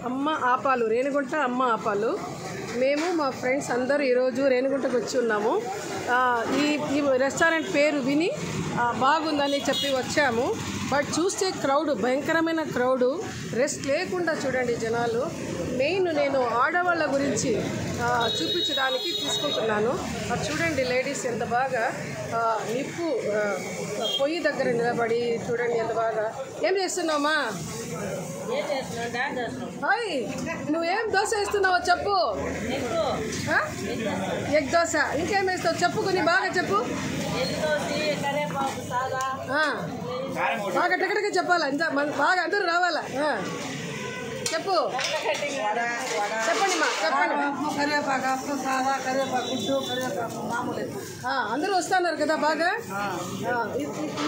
అమ్మ ఆపాలు, రేణిగుంట అమ్మ ఆపాలు. మేము మా ఫ్రెండ్స్ అందరూ ఈరోజు రేణిగుంటకు వచ్చి ఉన్నాము. ఈ రెస్టారెంట్ పేరు విని బాగుందని చెప్పి వచ్చాము. బట్ చూస్తే క్రౌడ్, భయంకరమైన క్రౌడు, రెస్ట్ లేకుండా చూడండి జనాలు. మెయిన్ నేను ఆడవాళ్ళ గురించి చూపించడానికి తీసుకుంటున్నాను. చూడండి లేడీస్ ఎంత బాగా నిప్పు పొయ్యి దగ్గర నిలబడి చూడండి ఎంత బాగా. ఏం చేస్తున్నావమ్మా? హాయ్, నువ్వేం దోశ వేస్తున్నావో చెప్పు. ఎగ్ దోశ. ఇంకేం వేస్తావు చెప్పు, కొన్ని బాగా చెప్పు. బాగా టకటగా చెప్పాలా, ఇంత బాగా అందరూ రావాలా. చెప్పు, చెప్పండి మా, చెప్పండి. అందరూ వస్తున్నారు కదా బాగా.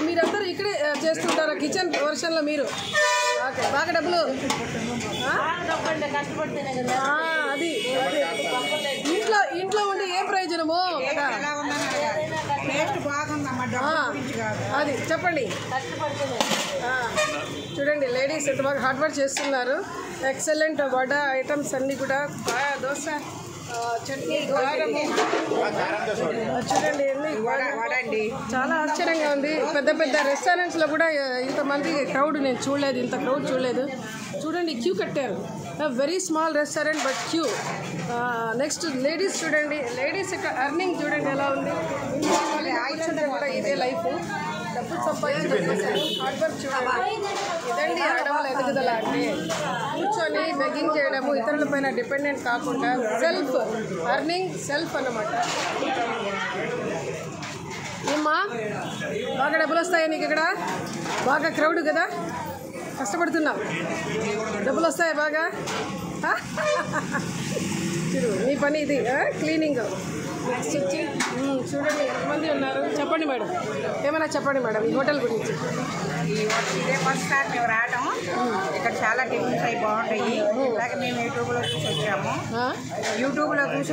మీరందరూ ఇక్కడే చేస్తుంటారా కిచెన్ వర్షన్లో మీరు? ఓకే, బాగా డబ్బులు. అది ఇంట్లో ఉండి ఏం ప్రయోజనము కదా. అది చెప్పండి. చూడండి లేడీస్ ఎంత బాగా హార్డ్ వర్క్ చేస్తున్నారు. ఎక్సలెంట్ వడ ఐటమ్స్ అన్నీ కూడా, దోశ, చట్నీ, కారము. చూడండి చాలా ఆశ్చర్యంగా ఉంది. పెద్ద పెద్ద రెస్టారెంట్స్లో కూడా ఇంతమంది క్రౌడ్ నేను చూడలేదు, ఇంత క్రౌడ్ చూడలేదు. చూడండి క్యూ కట్టారు. Very small restaurant but queue. Next ladies చూడండి, లేడీస్ యొక్క ఎర్నింగ్ చూడండి ఎలా ఉంది. కూడా ఇదే లైఫ్, డబ్బులు సంపాదించడం, హార్డ్ వర్క్ చూడండి. ఇదండి ఆడవాళ్ళ ఎదుగుదల అంటే. కూర్చొని బెగ్గింగ్ చేయడము, ఇతరులపైన డిపెండెంట్ కాకుండా సెల్ఫ్ ఎర్నింగ్, సెల్ఫ్ అన్నమాట. ఏమ్మా బాగా డబ్బులు వస్తాయా నీకు ఇక్కడ? బాగా క్రౌడ్ కదా, కష్టపడుతున్నావు, డబ్బులు వస్తాయా బాగా? నీ పని ఇది, క్లీనింగ్. నెక్స్ట్ వచ్చి చూడండి ఎంతమంది ఉన్నారు. చెప్పండి మేడం, ఏమైనా చెప్పండి మేడం ఈ హోటల్ గురించి. ఇదే ఫస్ట్ టైం మేము రావడం. ఇక్కడ చాలా టిఫిన్స్ అవి బాగుంటాయి. ఇలాగే మేము యూట్యూబ్లో చూసి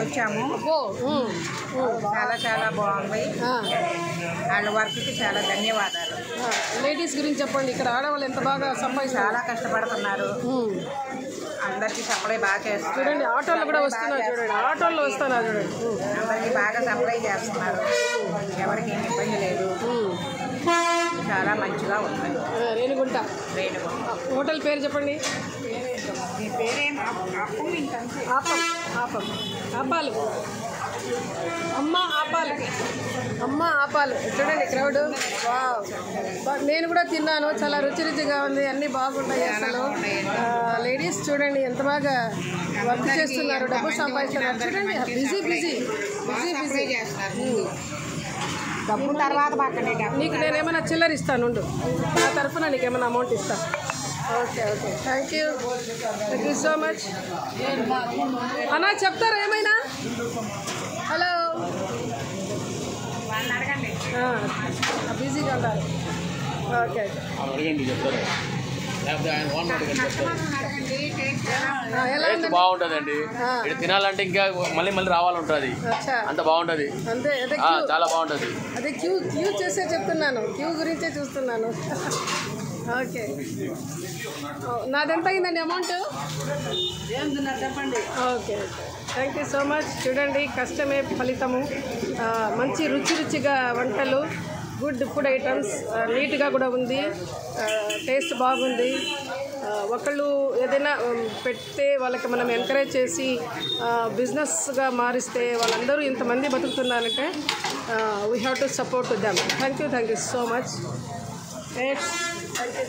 వచ్చాము. చాలా చాలా బాగుంది. వాళ్ళ వర్క్కి చాలా ధన్యవాదాలు. లేడీస్ గురించి చెప్పండి. ఇక్కడ ఆడవాళ్ళు ఎంత బాగా చాలా కష్టపడుతున్నారు. అందరికీ సప్లై బాగా చేస్తున్నారు. చూడండి ఆటోలో కూడా వస్తున్నారు. చూడండి ఆటోల్లో వస్తున్నారు. చూడండి అందరికీ బాగా సప్లై చేస్తున్నారు. ఎవరికి ఏమి ఇబ్బంది లేదు. చాలా మంచిగా ఉంది. రేణిగుంట హోటల్ పేరు చెప్పండి. ఆపాలు, అమ్మ ఆపాలు, అమ్మ ఆపాలు. చూడండి క్రౌడ్. నేను కూడా తిన్నాను, చాలా రుచి రుచిగా ఉంది, అన్నీ బాగుంటాయి అసలు. లేడీస్ చూడండి ఎంత బాగా వర్క్ చేస్తున్నారు, డబ్బు సంపాదిస్తున్నారు. చూడండి బిజీ బిజీ బిజీ బిజీ. డబ్బు తర్వాత నీకు నేనేమైనా చిల్లర ఇస్తాను, నా తరఫున నీకేమైనా అమౌంట్ ఇస్తాను. Okay okay, thank you so much. అన్నా చెప్తారా ఏమైనా? హలో, బిజీగా ఉన్నారు. ఓకే బాగుంటదండి. ఇక్కడ తినాలంటే ఇంకా మళ్ళీ రావాలంటది, అంత బాగుంటది. అంతే, చాలా బాగుంటది. అదే క్యూ చేసే చెప్తున్నాను, క్యూ గురించే చూస్తున్నాను. ఓకే, నాదెంత అయిందండి అమౌంట్? చెప్పండి. Okay, thank you so much. చూడండి కష్టమే ఫలితము. మంచి రుచిగా వంటలు, గుడ్ ఫుడ్ ఐటమ్స్, నీట్గా కూడా ఉంది, టేస్ట్ బాగుంది. ఒకళ్ళు ఏదైనా పెడితే వాళ్ళకి మనం ఎంకరేజ్ చేసి బిజినెస్గా మారిస్తే వాళ్ళందరూ ఇంతమంది బతుకుతున్నారంటే we have to support them. Thank you so much.